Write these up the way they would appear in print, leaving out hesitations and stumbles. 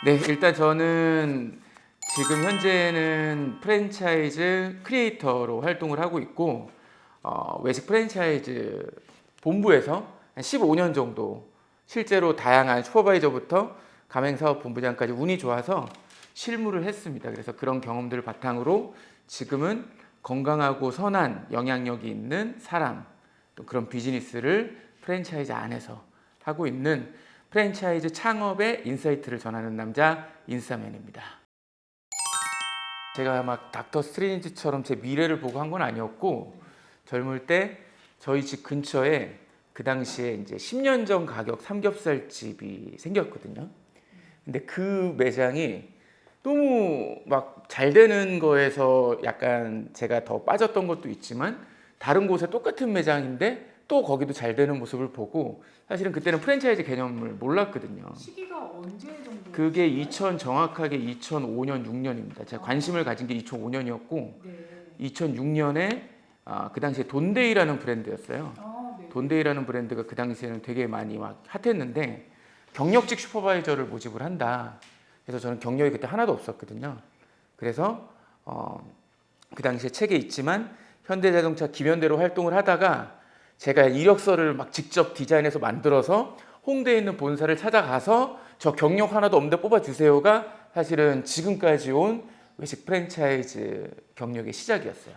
네, 일단 저는 지금 현재는 프랜차이즈 크리에이터로 활동을 하고 있고 외식 프랜차이즈 본부에서 한 15년 정도 실제로 다양한 슈퍼바이저부터 가맹사업본부장까지 운이 좋아서 실무를 했습니다. 그래서 그런 경험들을 바탕으로 지금은 건강하고 선한 영향력이 있는 사람, 또 그런 비즈니스를 프랜차이즈 안에서 하고 있는 프랜차이즈 창업의 인사이트를 전하는 남자 인싸맨입니다. 제가 막 닥터 스트레인지처럼 제 미래를 보고 한 건 아니었고 젊을 때 저희 집 근처에 그 당시에 이제 10년 전 가격 삼겹살집이 생겼거든요. 근데 그 매장이 너무 막 잘 되는 거에서 약간 제가 더 빠졌던 것도 있지만 다른 곳에 똑같은 매장인데 또 거기도 잘 되는 모습을 보고 사실은 그때는 프랜차이즈 개념을 몰랐거든요. 시기가 언제 정도? 그게 2000 정확하게 2005년 6년입니다. 제가 관심을 가진 게 2005년이었고 네. 2006년에 그 당시에 돈데이라는 브랜드였어요. 네. 돈데이라는 브랜드가 그 당시에는 되게 많이 막 핫했는데 경력직 슈퍼바이저를 모집을 한다. 그래서 저는 경력이 그때 하나도 없었거든요. 그래서 그 당시에 책에 있지만 현대자동차 김현대로 활동을 하다가 제가 이력서를 막 직접 디자인해서 만들어서 홍대에 있는 본사를 찾아가서 저 경력 하나도 없는데 뽑아주세요가 사실은 지금까지 온 외식 프랜차이즈 경력의 시작이었어요.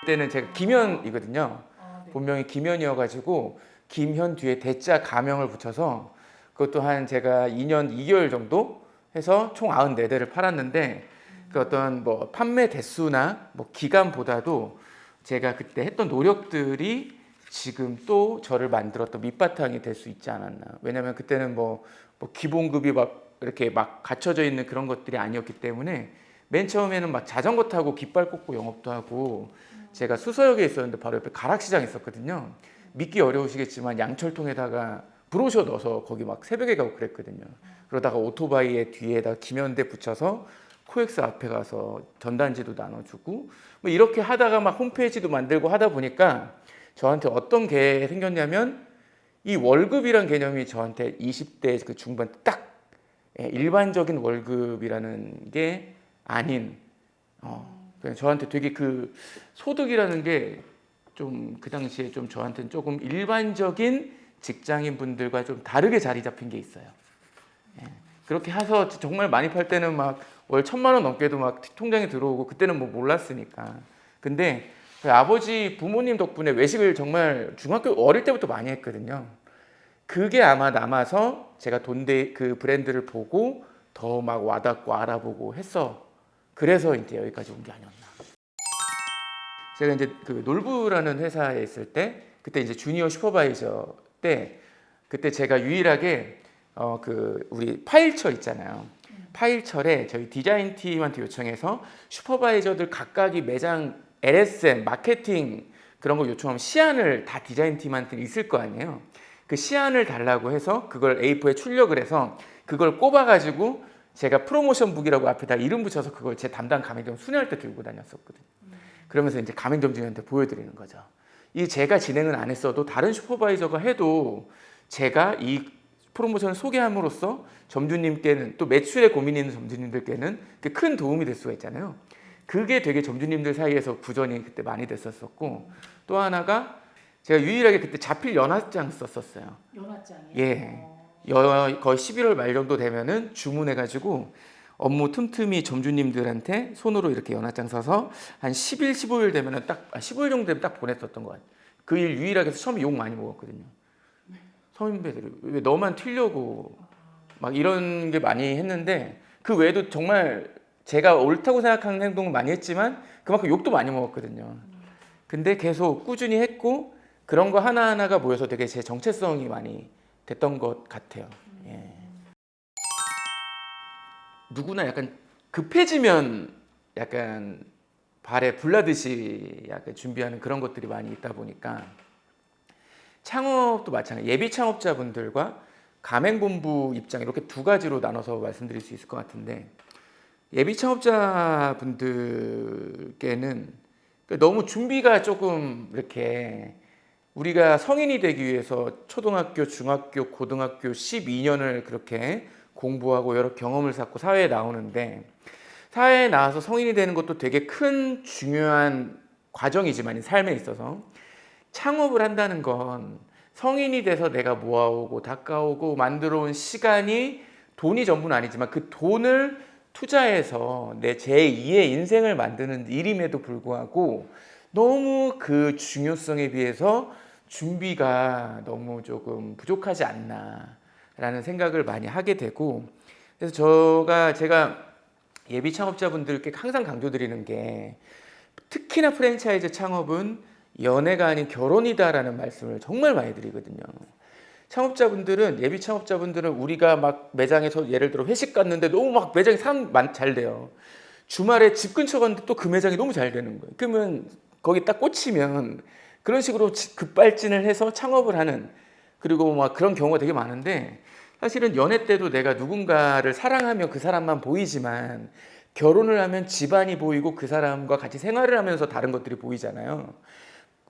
그때는 제가 김현이거든요. 네. 본명이 김현이어가지고 김현 뒤에 대자 가명을 붙여서 그것도 한 제가 2년 2개월 정도 해서 총 94대를 팔았는데 그 어떤 뭐 판매 대수나 뭐 기간보다도 제가 그때 했던 노력들이 지금 또 저를 만들었던 밑바탕이 될 수 있지 않았나. 왜냐면 그때는 뭐 기본급이 막 이렇게 막 갖춰져 있는 그런 것들이 아니었기 때문에 맨 처음에는 막 자전거 타고 깃발 꽂고 영업도 하고 제가 수서역에 있었는데 바로 옆에 가락시장 있었거든요. 믿기 어려우시겠지만 양철통에다가 브로셔 넣어서 거기 막 새벽에 가고 그랬거든요. 그러다가 오토바이에 뒤에다 김현대 붙여서 코엑스 앞에 가서 전단지도 나눠주고 뭐 이렇게 하다가 막 홈페이지도 만들고 하다 보니까 저한테 어떤 게 생겼냐면 이 월급이란 개념이 저한테 20대 그 중반 딱 일반적인 월급이라는 게 아닌 그냥 저한테 되게 그 소득이라는 게 좀 그 당시에 좀 저한테는 조금 일반적인 직장인 분들과 좀 다르게 자리 잡힌 게 있어요. 그렇게 해서 정말 많이 팔 때는 막 월 1000만 원 넘게도 막 통장에 들어오고 그때는 뭐 몰랐으니까. 근데 아버지 부모님 덕분에 외식을 정말 중학교 어릴 때부터 많이 했거든요. 그게 아마 남아서 제가 돈데 그 브랜드를 보고 더 막 와닿고 알아보고 했어. 그래서 이제 여기까지 온 게 아니었나. 제가 이제 그 놀부라는 회사에 있을 때 그때 이제 주니어 슈퍼바이저 때 그때 제가 유일하게 그 우리 파일철 있잖아요. 파일철에 저희 디자인 팀한테 요청해서 슈퍼바이저들 각각이 매장 LSM, 마케팅 그런 거 요청하면 시안을 다 디자인 팀한테 있을 거 아니에요. 그 시안을 달라고 해서 그걸 A4에 출력을 해서 그걸 꼽아가지고 제가 프로모션북이라고 앞에다 이름 붙여서 그걸 제 담당 가맹점 순회할 때 들고 다녔었거든요. 그러면서 이제 가맹점주한테 보여드리는 거죠. 이 제가 진행은 안 했어도 다른 슈퍼바이저가 해도 제가 이 프로모션을 소개함으로써 점주님께는 또 매출에 고민이 있는 점주님들께는 큰 도움이 될 수가 있잖아요. 그게 되게 점주님들 사이에서 구전이 그때 많이 됐었고 또 하나가 제가 유일하게 그때 자필 연합장 썼었어요. 연합장이요? 예. 거의 11월 말 정도 되면은 주문해가지고 업무 틈틈이 점주님들한테 손으로 이렇게 연합장 써서 한 10일, 15일 되면은 딱 15일 정도 되면 딱 보냈었던 것 같아요. 그 일 유일하게 해서 처음에 욕 많이 먹었거든요. 선배들이 왜 너만 튀려고 막 이런 게 많이 했는데 그 외에도 정말 제가 옳다고 생각하는 행동을 많이 했지만 그만큼 욕도 많이 먹었거든요. 근데 계속 꾸준히 했고 그런 거 하나하나가 모여서 되게 제 정체성이 많이 됐던 것 같아요. 예. 누구나 약간 급해지면 약간 발에 불나듯이 약간 준비하는 그런 것들이 많이 있다 보니까 창업도 마찬가지. 예비 창업자분들과 가맹본부 입장 이렇게 두 가지로 나눠서 말씀드릴 수 있을 것 같은데 예비 창업자분들께는 너무 준비가 조금 이렇게 우리가 성인이 되기 위해서 초등학교, 중학교, 고등학교 12년을 그렇게 공부하고 여러 경험을 쌓고 사회에 나오는데 사회에 나와서 성인이 되는 것도 되게 큰 중요한 과정이지만 삶에 있어서 창업을 한다는 건 성인이 돼서 내가 모아오고 닦아오고 만들어 온 시간이 돈이 전부는 아니지만 그 돈을 투자해서 내 제2의 인생을 만드는 일임에도 불구하고 너무 그 중요성에 비해서 준비가 너무 조금 부족하지 않나라는 생각을 많이 하게 되고 그래서 제가 예비 창업자분들께 항상 강조드리는 게 특히나 프랜차이즈 창업은 연애가 아닌 결혼이다라는 말씀을 정말 많이 드리거든요. 창업자분들은 예비 창업자분들은 우리가 막 매장에서 예를 들어 회식 갔는데 너무 막 매장이 사람 잘 돼요. 주말에 집 근처 갔는데 또 그 매장이 너무 잘 되는 거예요. 그러면 거기 딱 꽂히면 그런 식으로 급발진을 해서 창업을 하는 그리고 막 그런 경우가 되게 많은데 사실은 연애 때도 내가 누군가를 사랑하면 그 사람만 보이지만 결혼을 하면 집안이 보이고 그 사람과 같이 생활을 하면서 다른 것들이 보이잖아요.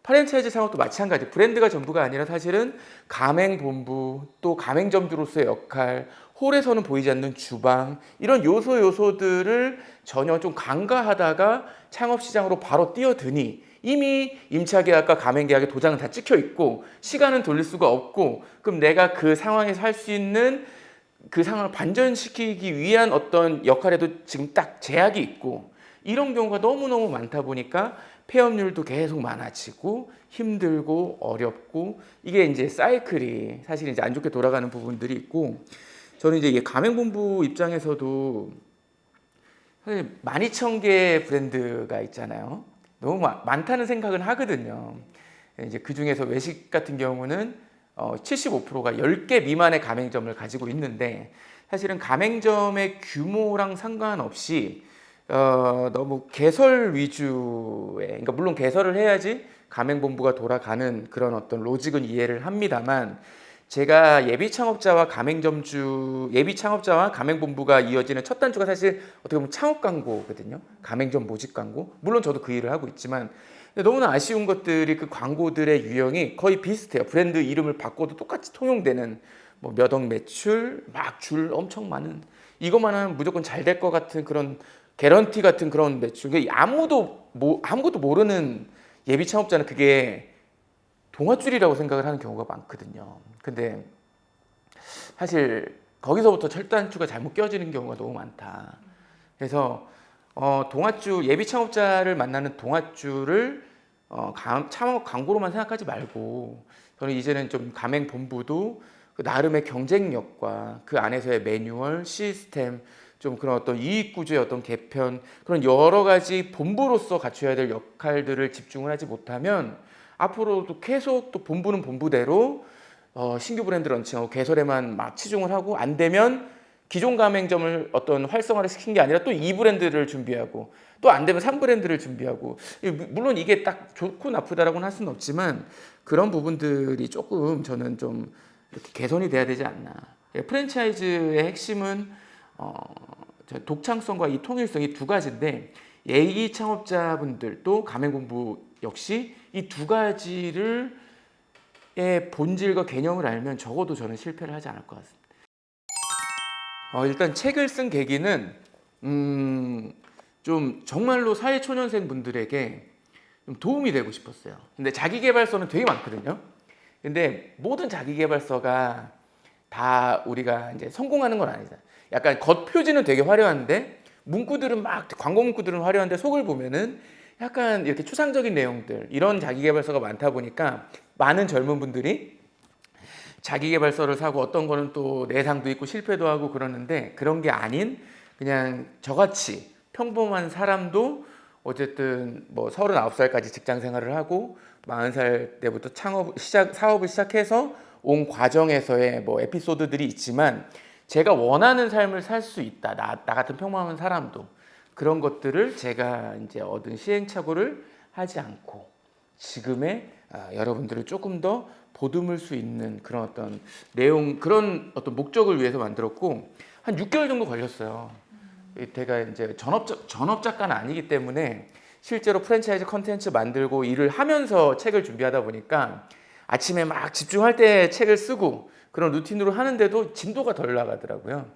프랜차이즈 창업도 마찬가지. 브랜드가 전부가 아니라 사실은 가맹본부 또 가맹점주로서의 역할, 홀에서는 보이지 않는 주방 이런 요소들을 전혀 좀 간과하다가 창업시장으로 바로 뛰어드니 이미 임차계약과 가맹계약에 도장은 다 찍혀 있고 시간은 돌릴 수가 없고 그럼 내가 그 상황에서 할 수 있는 그 상황을 반전시키기 위한 어떤 역할에도 지금 딱 제약이 있고 이런 경우가 너무너무 많다 보니까 폐업률도 계속 많아지고 힘들고 어렵고 이게 이제 사이클이 사실 이제 안 좋게 돌아가는 부분들이 있고 저는 이제 가맹본부 입장에서도 사실 12,000개 브랜드가 있잖아요. 너무 많다는 생각은 하거든요. 이제 그 중에서 외식 같은 경우는 75%가 10개 미만의 가맹점을 가지고 있는데 사실은 가맹점의 규모랑 상관없이 너무 개설 위주의 그러니까 물론 개설을 해야지 가맹본부가 돌아가는 그런 어떤 로직은 이해를 합니다만 제가 예비 창업자와 가맹본부가 이어지는 첫 단추가 사실 어떻게 보면 창업 광고거든요. 가맹점 모집 광고. 물론 저도 그 일을 하고 있지만 근데 너무나 아쉬운 것들이 그 광고들의 유형이 거의 비슷해요. 브랜드 이름을 바꿔도 똑같이 통용되는 뭐 몇 억 매출, 막 줄 엄청 많은 이것만 하면 무조건 잘 될 것 같은 그런 개런티 같은 그런 매출. 아무것도 모르는 예비 창업자는 그게 동아줄이라고 생각을 하는 경우가 많거든요. 근데 사실 거기서부터 철단추가 잘못 껴지는 경우가 너무 많다. 그래서 예비 창업자를 만나는 동아줄을 창업 광고로만 생각하지 말고 저는 이제는 좀 가맹 본부도 그 나름의 경쟁력과 그 안에서의 매뉴얼, 시스템, 좀 그런 어떤 이익 구조의 어떤 개편 그런 여러 가지 본부로서 갖춰야 될 역할들을 집중을 하지 못하면 앞으로도 계속 또 본부는 본부대로 신규 브랜드 런칭하고 개설에만 막 치중을 하고 안 되면 기존 가맹점을 어떤 활성화를 시킨 게 아니라 또 2브랜드를 준비하고 또 안 되면 3브랜드를 준비하고 물론 이게 딱 좋고 나쁘다라고는 할 수는 없지만 그런 부분들이 조금 저는 좀 이렇게 개선이 돼야 되지 않나. 프랜차이즈의 핵심은 독창성과 이 통일성이 두 가지인데 예비 창업자분들 또 가맹본부 역시 이 두 가지를 의 본질과 개념을 알면 적어도 저는 실패를 하지 않을 것 같습니다. 일단 책을 쓴 계기는 좀 정말로 사회초년생 분들에게 좀 도움이 되고 싶었어요. 근데 자기계발서는 되게 많거든요. 근데 모든 자기계발서가 다 우리가 이제 성공하는 건 아니잖아요. 약간 겉표지는 되게 화려한데 문구들은 막 광고 문구들은 화려한데 속을 보면은 약간 이렇게 추상적인 내용들 이런 자기계발서가 많다 보니까 많은 젊은 분들이 자기계발서를 사고 어떤 거는 또 내상도 있고 실패도 하고 그러는데 그런 게 아닌 그냥 저같이 평범한 사람도 어쨌든 뭐 39살까지 직장 생활을 하고 40살 때부터 사업을 시작해서 온 과정에서의 뭐 에피소드들이 있지만 제가 원하는 삶을 살 수 있다. 나 같은 평범한 사람도 그런 것들을 제가 이제 얻은 시행착오를 하지 않고 지금의 여러분들을 조금 더 보듬을 수 있는 그런 어떤 내용, 그런 어떤 목적을 위해서 만들었고 한 6개월 정도 걸렸어요. 제가 이제 전업 작가는 아니기 때문에 실제로 프랜차이즈 컨텐츠 만들고 일을 하면서 책을 준비하다 보니까 아침에 막 집중할 때 책을 쓰고 그런 루틴으로 하는데도 진도가 덜 나가더라고요.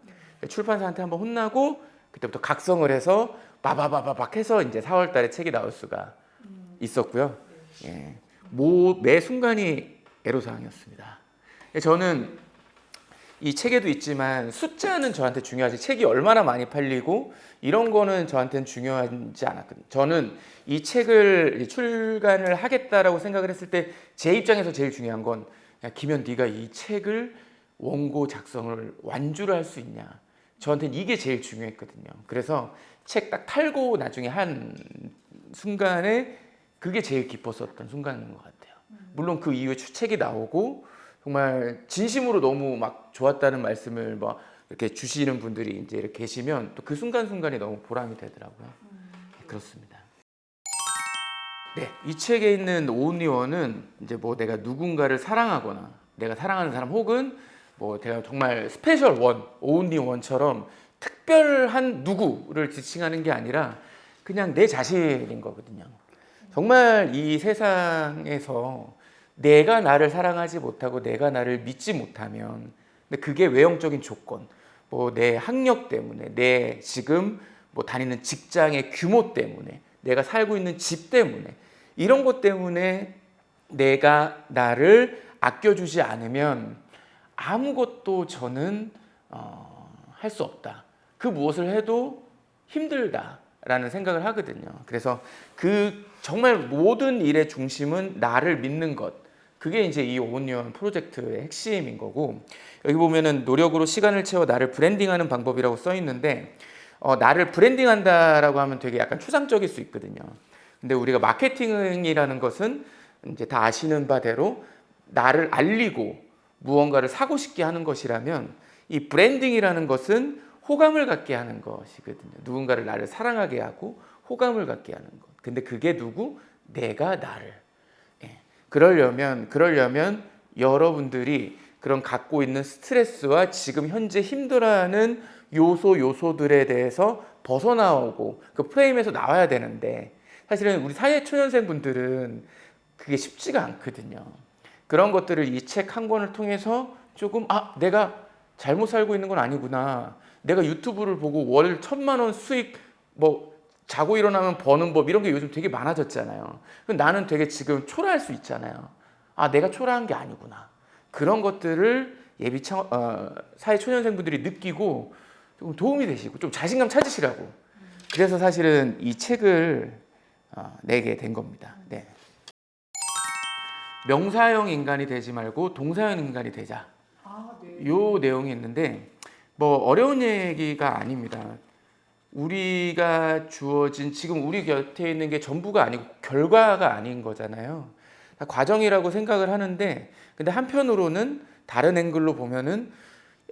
출판사한테 한번 혼나고 그때부터 각성을 해서 바바바바박 해서 이제 4월 달에 책이 나올 수가 있었고요. 예. 매 순간이 애로사항이었습니다. 저는 이 책에도 있지만 숫자는 저한테 중요하지 책이 얼마나 많이 팔리고 이런 거는 저한테는 중요하지 않았거든요. 저는 이 책을 출간을 하겠다라고 생각을 했을 때 제 입장에서 제일 중요한 건 야, 김현 네가 이 책을 원고 작성을 완주를 할 수 있냐. 저한테는 이게 제일 중요했거든요. 그래서 책 딱 탈고 나중에 한 순간에 그게 제일 기뻤었던 순간인 것 같아요. 물론 그 이후에 책이 나오고 정말 진심으로 너무 막 좋았다는 말씀을 뭐 이렇게 주시는 분들이 이제 이렇게 계시면 또 그 순간순간이 너무 보람이 되더라고요. 그렇습니다. 네, 이 책에 있는 온리원은 이제 뭐 내가 누군가를 사랑하거나 내가 사랑하는 사람 혹은 뭐 내가 정말 스페셜 원, 온리원처럼 특별한 누구를 지칭하는 게 아니라 그냥 내 자신인 거거든요. 정말 이 세상에서 내가 나를 사랑하지 못하고 내가 나를 믿지 못하면 근데 그게 외형적인 조건, 뭐 내 학력 때문에, 내 지금 뭐 다니는 직장의 규모 때문에, 내가 살고 있는 집 때문에 이런 것 때문에 내가 나를 아껴주지 않으면 아무것도 저는 할 수 없다. 그 무엇을 해도 힘들다라는 생각을 하거든요. 그래서 그 정말 모든 일의 중심은 나를 믿는 것. 그게 이제 이 오은리원 프로젝트의 핵심인 거고 여기 보면은 노력으로 시간을 채워 나를 브랜딩하는 방법이라고 써 있는데 나를 브랜딩한다라고 하면 되게 약간 추상적일 수 있거든요. 근데 우리가 마케팅이라는 것은 이제 다 아시는 바대로 나를 알리고 무언가를 사고 싶게 하는 것이라면 이 브랜딩이라는 것은 호감을 갖게 하는 것이거든요. 누군가를 나를 사랑하게 하고 호감을 갖게 하는 것. 근데 그게 누구? 내가 나를. 그러려면 여러분들이 그런 갖고 있는 스트레스와 지금 현재 힘들어하는 요소들에 대해서 벗어나오고 그 프레임에서 나와야 되는데 사실은 우리 사회초년생분들은 그게 쉽지가 않거든요. 그런 것들을 이 책 한 권을 통해서 조금 내가 잘못 살고 있는 건 아니구나. 내가 유튜브를 보고 월 1,000만 원 수익 뭐 자고 일어나면 버는 법 이런 게 요즘 되게 많아졌잖아요. 나는 되게 지금 초라할 수 있잖아요. 내가 초라한 게 아니구나. 그런 것들을 사회초년생분들이 느끼고 조금 도움이 되시고 좀 자신감 찾으시라고. 그래서 사실은 이 책을 내게 된 겁니다. 네. 명사형 인간이 되지 말고 동사형 인간이 되자. 네. 요 내용이 있는데 뭐 어려운 얘기가 아닙니다. 우리가 주어진 지금 우리 곁에 있는 게 전부가 아니고 결과가 아닌 거잖아요. 다 과정이라고 생각을 하는데 근데 한편으로는 다른 앵글로 보면은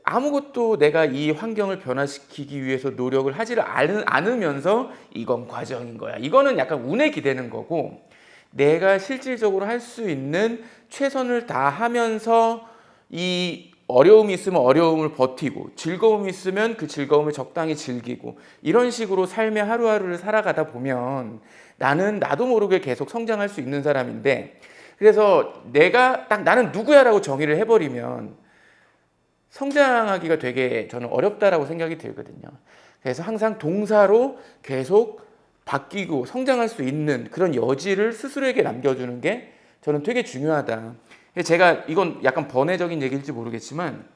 아무것도 내가 이 환경을 변화시키기 위해서 노력을 하지를 않으면서 이건 과정인 거야. 이거는 약간 운에 기대는 거고 내가 실질적으로 할 수 있는 최선을 다하면서 이 어려움이 있으면 어려움을 버티고 즐거움이 있으면 그 즐거움을 적당히 즐기고 이런 식으로 삶의 하루하루를 살아가다 보면 나는 나도 모르게 계속 성장할 수 있는 사람인데 그래서 내가 딱 나는 누구야라고 정의를 해버리면 성장하기가 되게 저는 어렵다라고 생각이 들거든요. 그래서 항상 동사로 계속 바뀌고 성장할 수 있는 그런 여지를 스스로에게 남겨주는 게 저는 되게 중요하다. 제가 이건 약간 번외적인 얘기일지 모르겠지만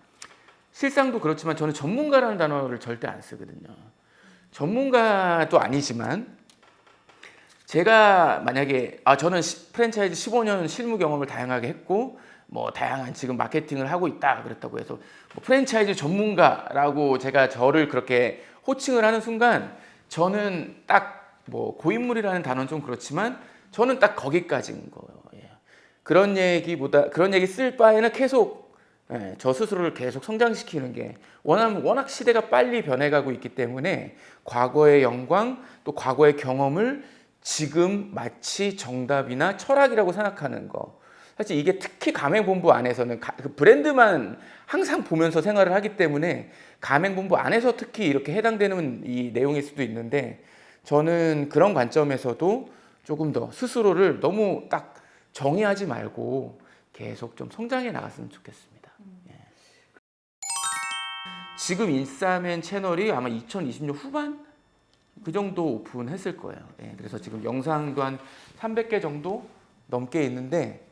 실상도 그렇지만 저는 전문가라는 단어를 절대 안 쓰거든요. 전문가도 아니지만 제가 만약에 저는 프랜차이즈 15년 실무 경험을 다양하게 했고 뭐 다양한 지금 마케팅을 하고 있다 그랬다고 해서 뭐 프랜차이즈 전문가라고 제가 저를 그렇게 호칭을 하는 순간 저는 딱 뭐 고인물이라는 단어는 좀 그렇지만 저는 딱 거기까지인 거예요. 그런 얘기 쓸 바에는 계속 저 스스로를 계속 성장시키는 게 워낙 시대가 빨리 변해가고 있기 때문에 과거의 영광 또 과거의 경험을 지금 마치 정답이나 철학이라고 생각하는 거. 사실 이게 특히 가맹본부 안에서는 그 브랜드만 항상 보면서 생활을 하기 때문에 가맹본부 안에서 특히 이렇게 해당되는 이 내용일 수도 있는데 저는 그런 관점에서도 조금 더 스스로를 너무 딱 정의하지 말고 계속 좀 성장해 나갔으면 좋겠습니다. 지금 인싸맨 채널이 아마 2020년 후반 그 정도 오픈했을 거예요. 예, 그래서 지금 영상도 한 300개 정도 넘게 있는데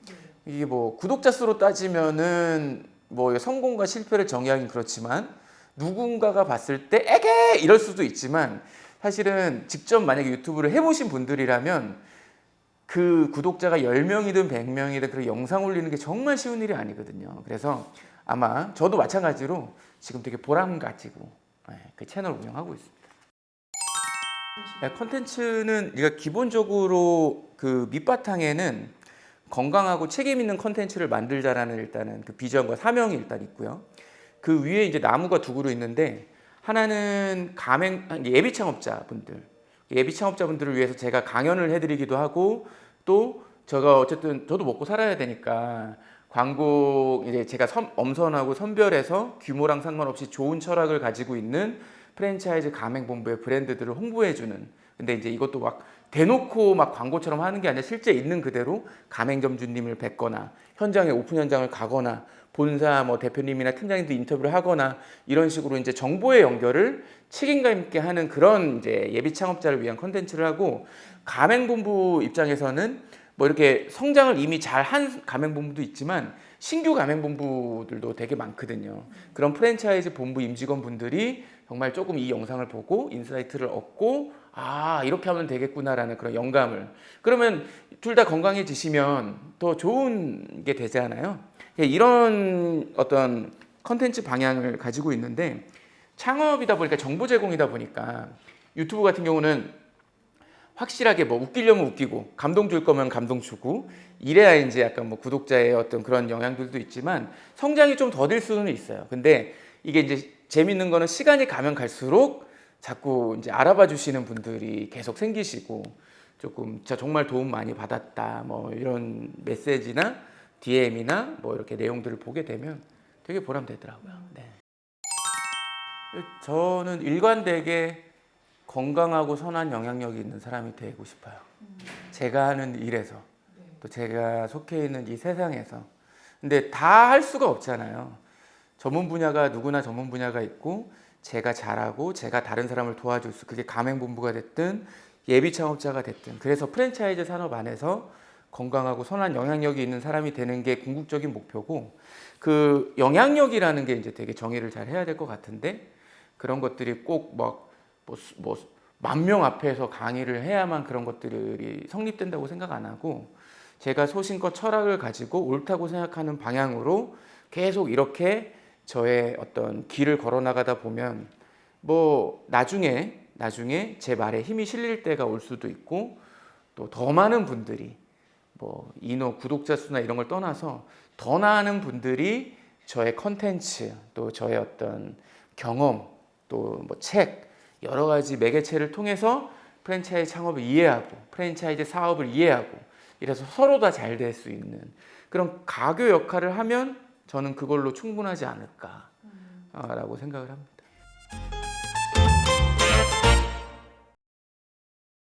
이게 뭐 구독자 수로 따지면은 뭐 성공과 실패를 정의하긴 그렇지만 누군가가 봤을 때 에게 이럴 수도 있지만 사실은 직접 만약에 유튜브를 해보신 분들이라면 그 구독자가 10명이든 100명이든 그런 영상 올리는 게 정말 쉬운 일이 아니거든요. 그래서 아마 저도 마찬가지로 지금 되게 보람 가지고 그 채널 운영하고 있습니다. 컨텐츠는 우리가 기본적으로 그 밑바탕에는 건강하고 책임 있는 컨텐츠를 만들자라는 일단은 그 비전과 사명이 일단 있고요. 그 위에 이제 나무가 두 그루 있는데 하나는 예비 창업자분들을 위해서 제가 강연을 해드리기도 하고 또 제가 어쨌든 저도 먹고 살아야 되니까 광고 이제 제가 엄선하고 선별해서 규모랑 상관없이 좋은 철학을 가지고 있는 프랜차이즈 가맹본부의 브랜드들을 홍보해주는. 근데 이제 이것도 막 대놓고 막 광고처럼 하는 게 아니라 실제 있는 그대로 가맹점주님을 뵙거나 현장에 오픈 현장을 가거나 본사 뭐 대표님이나 팀장님도 인터뷰를 하거나 이런 식으로 이제 정보의 연결을 책임감 있게 하는 그런 이제 예비 창업자를 위한 컨텐츠를 하고 가맹본부 입장에서는 뭐 이렇게 성장을 이미 잘 한 가맹본부도 있지만 신규 가맹본부들도 되게 많거든요. 그런 프랜차이즈 본부 임직원분들이 정말 조금 이 영상을 보고 인사이트를 얻고 아 이렇게 하면 되겠구나라는 그런 영감을 그러면 둘 다 건강해지시면 더 좋은 게 되잖아요. 이런 어떤 컨텐츠 방향을 가지고 있는데 창업이다 보니까 정보 제공이다 보니까 유튜브 같은 경우는 확실하게 뭐 웃기려면 웃기고 감동 줄 거면 감동 주고 이래야 이제 약간 뭐 구독자의 어떤 그런 영향들도 있지만 성장이 좀 더딜 수는 있어요. 근데 이게 이제 재밌는 거는 시간이 가면 갈수록 자꾸 이제 알아봐 주시는 분들이 계속 생기시고 조금 진짜 정말 도움 많이 받았다 뭐 이런 메시지나 DM이나 뭐 이렇게 내용들을 보게 되면 되게 보람되더라고요. 네. 저는 일관되게 건강하고 선한 영향력이 있는 사람이 되고 싶어요. 제가 하는 일에서 또 제가 속해 있는 이 세상에서. 근데 다 할 수가 없잖아요. 전문 분야가 누구나 전문 분야가 있고 제가 잘하고 제가 다른 사람을 도와줄 수 그게 가맹본부가 됐든 예비 창업자가 됐든 그래서 프랜차이즈 산업 안에서 건강하고 선한 영향력이 있는 사람이 되는 게 궁극적인 목표고 그 영향력이라는 게 이제 되게 정의를 잘 해야 될 것 같은데 그런 것들이 꼭 막 뭐 10,000명 앞에서 강의를 해야만 그런 것들이 성립된다고 생각 안 하고 제가 소신껏 철학을 가지고 옳다고 생각하는 방향으로 계속 이렇게 저의 어떤 길을 걸어 나가다 보면 뭐 나중에 제 말에 힘이 실릴 때가 올 수도 있고 또 더 많은 분들이 뭐 인호 구독자 수나 이런 걸 떠나서 더 많은 분들이 저의 컨텐츠 또 저의 어떤 경험 또 뭐 책 여러 가지 매개체를 통해서 프랜차이즈 창업을 이해하고 프랜차이즈 사업을 이해하고 이래서 서로 다 잘 될 수 있는 그런 가교 역할을 하면 저는 그걸로 충분하지 않을까라고 생각을 합니다.